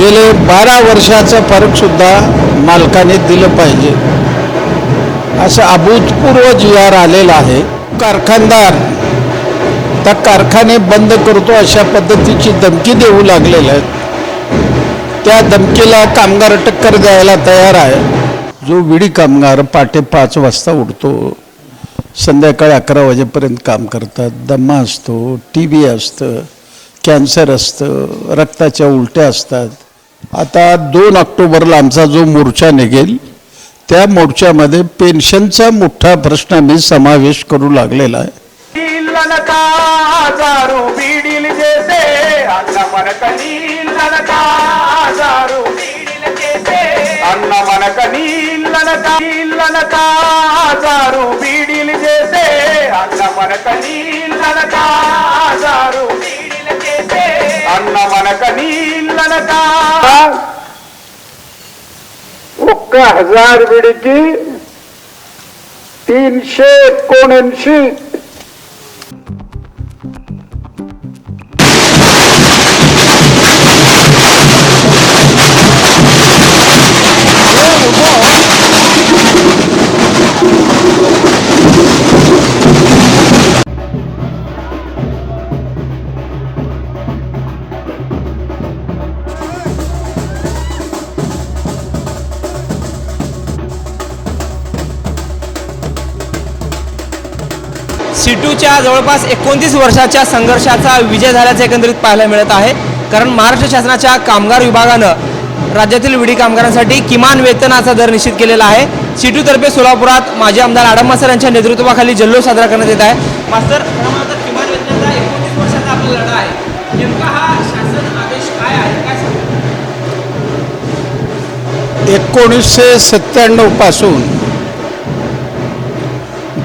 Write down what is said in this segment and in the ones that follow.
गेले 12 वर्षाचं फरकसुद्धा मालकाने दिलं पाहिजे असं अभूतपूर्व जी.आर. आलेला आहे. कारखानदार त्या कारखाने बंद करतो अशा पद्धतीची धमकी देऊ लागलेल्या आहेत. त्या धमकीला कामगार टक्कर द्यायला तयार आहे. जो विडी कामगार पहाटे 5 वाजता उठतो, संध्याकाळी 11 वाजेपर्यंत काम करतात, दमा असतो, TB असतं, कॅन्सर असतं, रक्ताच्या उलट्या असतात. आता 2 ऑक्टोबरला आमचा जो मोर्चा निघेल त्या मोर्चामध्ये पेन्शनचा मोठा प्रश्न मी समावेश करू लागलेला आहे. ఒక్క 1000 విడికి 379. सीटूच्या जवळपास 29 वर्षाच्या संघर्षाचा विजय झाल्याचे एकंदरीत पाहायला मिळत आहे. कारण महाराष्ट्र शासनाच्या कामगार विभागानं राज्यातील विडी कामगारांसाठी किमान वेतनाचा दर निश्चित केलेला आहे. सीटूतर्फे सोलापुरात माजी आमदार आडम मास्तर यांच्या नेतृत्वाखाली जल्लोष साजरा करण्यात येत आहे. मास्तर, किमान वेतनाचा 29 वर्षाचा आपला लढा आहे, नेमका हा शासन आदेश काय आहे, काय सांगा? 1997 पासून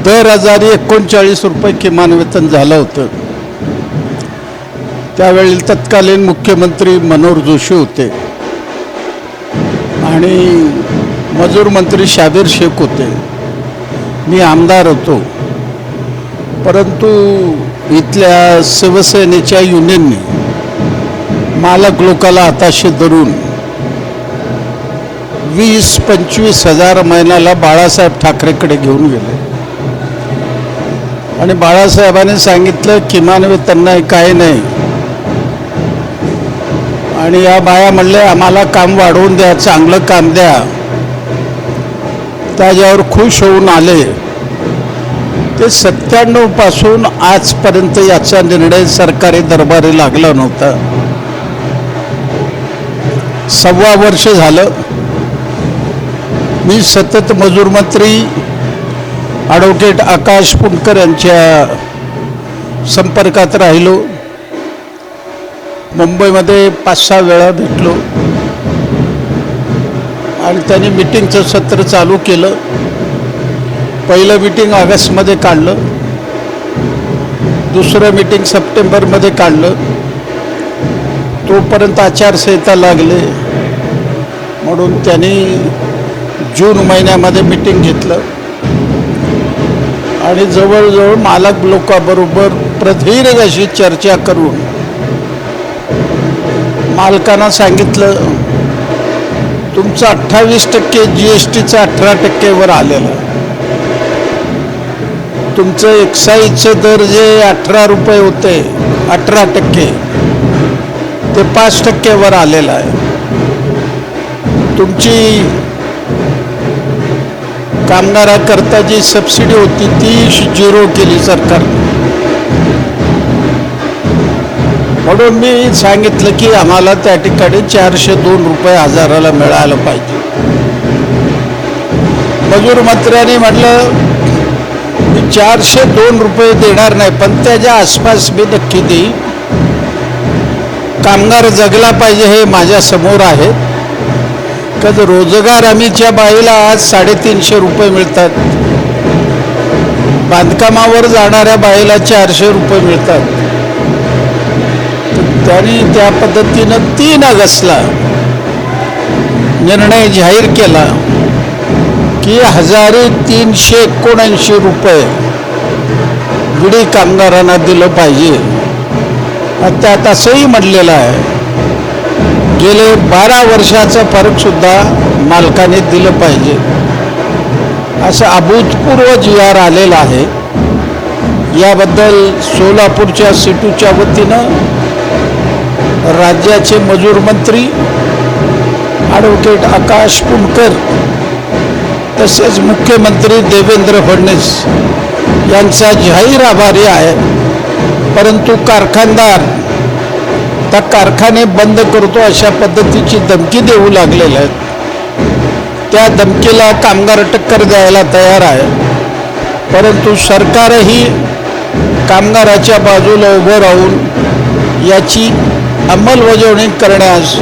दर 39 रुपये किमान वेतन झालं होतं. त्यावेळी तत्कालीन मुख्यमंत्री मनोहर जोशी होते आणि मजूर मंत्री शाबीर शेख होते. मी आमदार होतो. परंतु इथल्या शिवसेनेच्या युनियनने मालक लोकाला हाताशी धरून 20-25 हजार महिन्याला बाळासाहेब ठाकरेकडे घेऊन गेले आणि बाळासाहेबांनी सांगितलं किमान वेतन नाही, काय नाही. आणि या बाया म्हणले आम्हाला काम वाढवून द्या, चांगलं काम द्या. त्याच्यावर खुश होऊन आले. ते 97 पासून आजपर्यंत याचा निर्णय सरकारी दरबारी लागला नव्हता. 1.25 वर्ष झालं मी सतत मजूर मंत्री ॲडव्होकेट आकाश पुणकर यांच्या संपर्कात राहिलो. मुंबईमध्ये 5-6 वेळा भेटलो आणि त्यांनी मीटिंगचं सत्र चालू केलं. पहिलं मीटिंग ऑगस्टमध्ये काढलं, दुसरं मीटिंग सप्टेंबरमध्ये काढलं. तोपर्यंत आचारसंहिता लागले म्हणून त्यांनी जून महिन्यामध्ये मीटिंग घेतलं आणि जवळजवळ मालक लोकांबरोबर प्रदीर्घ अशी चर्चा करून मालकांना सांगितलं तुमचं 28% GSTचं 18% आलेलं, तुमचं एक्साईजचं दर जे 18 रुपये होते 18% ते 5% आलेलं आहे. तुमची कामगाराकरता जी सबसिडी होती ती 0 केली सरकारने. म्हणून मी सांगितलं की आम्हाला त्या ठिकाणी 402 रुपये हजाराला मिळायला पाहिजे. मजूर मंत्र्यांनी म्हटलं मी 402 रुपये देणार नाही, पण त्याच्या आसपास मी नक्की देईन. कामगार जगला पाहिजे हे माझ्या समोर आहे. कधी रोजगार हमीच्या बाईला आज 350 रुपये मिळतात, बांधकामावर जाणाऱ्या बाईला 400 रुपये मिळतात. त्यांनी त्या पद्धतीनं 3 ऑगस्टला निर्णय जाहीर केला की 1379 रुपये विडी कामगारांना दिलं पाहिजे. त्यात असंही म्हटलेलं आहे गेले 12 वर्षाचं फरकसुद्धा मालकाने दिलं पाहिजे असं अभूतपूर्व जी आर आलेला आहे. याबद्दल सोलापूरच्या सिटूच्या वतीनं राज्याचे मजूर मंत्री ॲडव्होकेट आकाश पुणकर तसेच मुख्यमंत्री देवेंद्र फडणवीस यांचा जाहीर आभारी आहे. परंतु कारखानदार त्या कारखाने बंद करतो अशा पद्धतीची धमकी देऊ लागलेल्या आहेत. त्या धमकीला कामगार टक्कर द्यायला तयार आहे. परंतु सरकारही कामगाराच्या बाजूला उभं राहून याची अंमलबजावणी करण्यास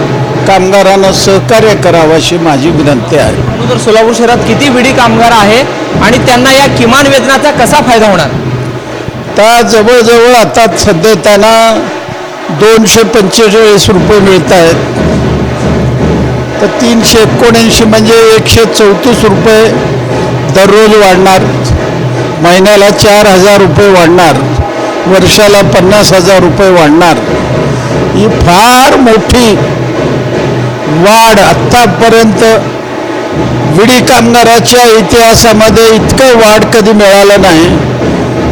कामगारांना सहकार्य करावं अशी माझी विनंती आहे. तर सोलापूर शहरात किती विडी कामगार आहे आणि त्यांना या किमान वेतनाचा कसा फायदा होणार? तर जवळजवळ आता सध्या त्यांना 245 रुपये मिळत आहेत. तर 379 म्हणजे 134 रुपये दररोज वाढणार. महिन्याला 4,000 रुपये वाढणार. वर्षाला 50,000 रुपये वाढणार. ही फार मोठी वाढ. आत्तापर्यंत विडी कामगाराच्या इतिहासामध्ये इतकं वाढ कधी मिळालं नाही.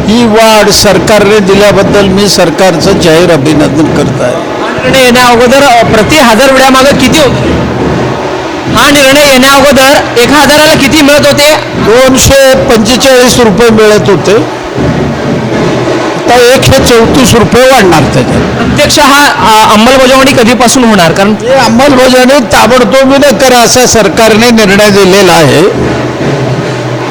ही वाढ सरकारने दिल्याबद्दल मी सरकारचं जाहीर अभिनंदन करत आहे. हा निर्णय येण्या अगोदर प्रति 1000 विड्यामागे किती होते? हा निर्णय येण्या अगोदर 1000ला किती मिळत होते? 245 रुपये मिळत होते. आता 134 रुपये वाढणार त्याच्यात. प्रत्यक्ष हा अंमलबजावणी कधीपासून होणार? कारण हे अंमलबजावणी ताबडतोबीने करा असा सरकारने निर्णय दिलेला आहे.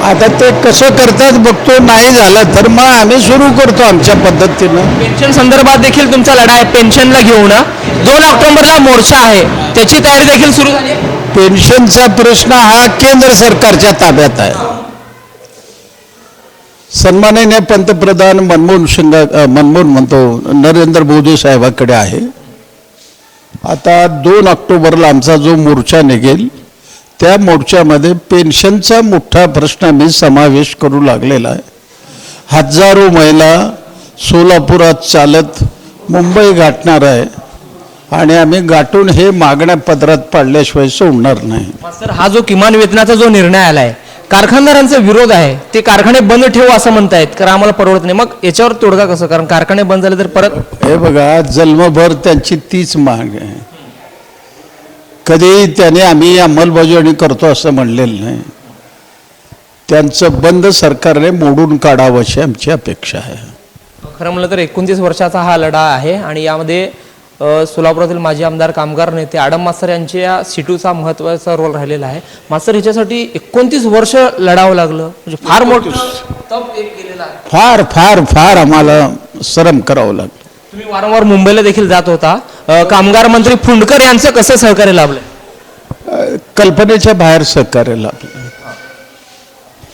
आता ते कसं करतात बघतो. नाही झालं तर मग आम्ही सुरू करतो आमच्या पद्धतीनं. पेन्शन संदर्भात देखील तुमचा लढा आहे. पेन्शनला घेऊन 2 ऑक्टोबरला मोर्चा आहे, त्याची तयारी देखील सुरू झाली. पेन्शनचा प्रश्न हा केंद्र सरकारच्या ताब्यात आहे. सन्माननीय पंतप्रधान नरेंद्र मोदी साहेबांकडे आहे. आता 2 ऑक्टोबरला आमचा जो मोर्चा निघेल त्या मोर्चामध्ये पेन्शनचा मोठा प्रश्न मी समावेश करू लागलेला आहे. हजारो महिला सोलापुरात चालत मुंबई गाठणार आहे आणि आम्ही गाठून हे मागण्या पदरात पाडल्याशिवाय सोडणार नाही. सर, हा जो किमान वेतनाचा जो निर्णय आला आहे, कारखानदारांचा विरोध आहे. ते कारखाने बंद ठेवू असं म्हणतायत, कारण आम्हाला परवडत नाही. मग याच्यावर तोडगा कसं? कारण कारखाने बंद झाले तर परत हे बघा, जन्मभर त्यांची तीच माग आहे. कधी त्याने आम्ही अंमलबजावणी करतो असं म्हणलेलं नाही. त्यांचं बंद सरकारने मोडून काढावं अशी आमची अपेक्षा आहे. खरं म्हणलं तर 29 वर्षाचा हा लढा आहे आणि यामध्ये सोलापुरातील माजी आमदार कामगार नेते आडम मास्तर यांच्या सिटूचा महत्त्वाचा रोल राहिलेला आहे. मास्तर, ह्याच्यासाठी 29 वर्ष लढावं लागलं म्हणजे फार मोठं तप एक केलेला आहे. फार फार फार आम्हाला श्रम करावं लागलं. तुम्ही वारंवार मुंबईला देखील जात होता. कामगार मंत्री फुंडकर यांचं कसं सहकार्य लाभलं? कल्पनेच्या बाहेर सहकार्य लाभलं.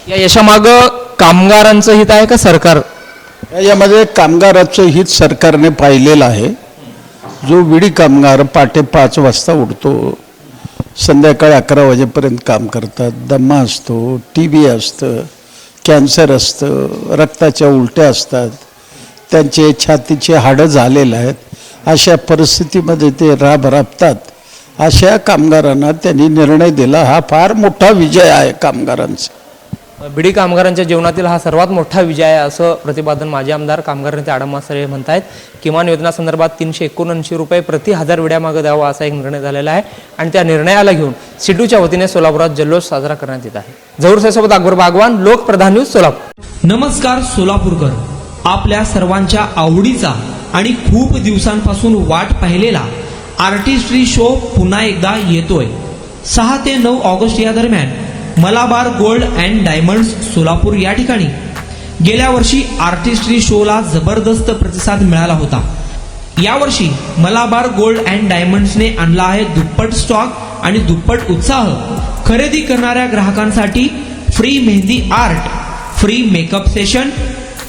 या यशामागं कामगारांचं हित आहे का सरकार? यामध्ये कामगाराचं हित सरकारने पाहिलेलं आहे. जो विडी कामगार पहाटे 5 वाजता उठतो, संध्याकाळी 11 वाजेपर्यंत काम करतात, दमा असतो, TB असतं, कॅन्सर असतं, रक्ताच्या उलट्या असतात, त्यांचे छातीचे हाडं झालेले आहेत, अशा परिस्थितीमध्ये ते राबतात. अशा कामगारांना त्यांनी निर्णय दिला. हा फार मोठा विजय आहे कामगारांचा. बिडी कामगारांच्या जीवनातील हा सर्वात मोठा विजय आहे असं प्रतिपादन माजी आमदार कामगार नेते आडम मास्तर हे म्हणतायत. किमान वेतनासंदर्भात 379 रुपये प्रति 1000 विड्यामागे द्यावा असा एक निर्णय झालेला आहे आणि त्या निर्णयाला घेऊन सिटूच्या वतीने सोलापुरात जल्लोष साजरा करण्यात येत आहे. झहूर साहेबसोबत अकबर बागवान, लोकप्रधान न्यूज, सोलापूर. नमस्कार सोलापूरकर. आपल्या सर्वांच्या आवडीचा आणि खूप दिवसांपासून वाट पाहिलेला आर्टिस्ट्री शो पुन्हा एकदा येतोय. 6 ते 9 ऑगस्ट या दरम्यान Malabar gold and diamonds Solapur या ठिकाणी गेल्या वर्षी आर्टिस्ट्री शोला जबरदस्त प्रतिसाद मिळाला होता. यावर्षी मलाबार गोल्ड अँड डायमंड्सने आणला आहे दुप्पट स्टॉक आणि दुप्पट उत्साह. खरेदी करणाऱ्या ग्राहकांसाठी free mehndi art, free makeup session,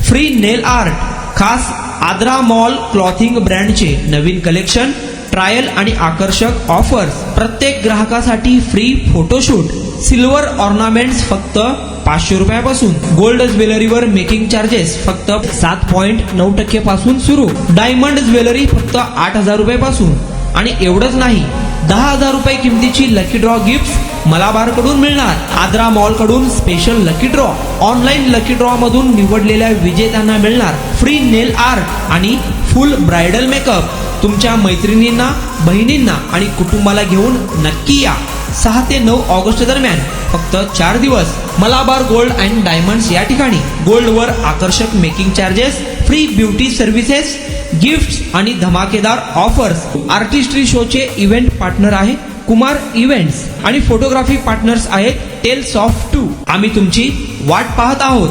free nail art, खास आद्रा मॉल क्लॉथिंग ब्रँडचे नवीन कलेक्शन, ट्रायल आणि आकर्षक ऑफर्स, प्रत्येक ग्राहकासाठी फ्री फोटोशूट, सिल्वर ऑर्नामेंट्स फक्त 500 रुपयापासून, गोल्ड ज्वेलरीवर मेकिंग चार्जेस फक्त 7.9% पासून सुरू, डायमंड ज्वेलरी फक्त 8,000 रुपयापासून. आणि एवढंच नाही, 10,000 रुपये किमतीची लकी ड्रॉ गिफ्ट मलाबार कडून मिळणार. आद्रा मॉल कडून special lucky draw. Online lucky draw मधून निवडलेल्या विजेत्यांना मिळणार फ्री नेल आर्ट आणि फुल ब्रायडल मेकअप. तुमच्या मैत्रिणींना, बहिणींना आणि कुटुंबाला घेऊन नक्की या. 6 ते 9 ऑगस्ट दरम्यान फक्त 4 दिवस मलाबार गोल्ड अँड डायमंड्स या ठिकाणी. गोल्डवर आकर्षक making charges, free beauty services, gifts आणि धमाकेदार ऑफर्स. आर्टिस्ट्री शोचे इव्हेंट पार्टनर आहे कुमार इव्हेंट्स आणि फोटोग्राफी पार्टनर्स आहेत टेल्स ऑफ 2. आम्ही तुमची वाट पाहत आहोत.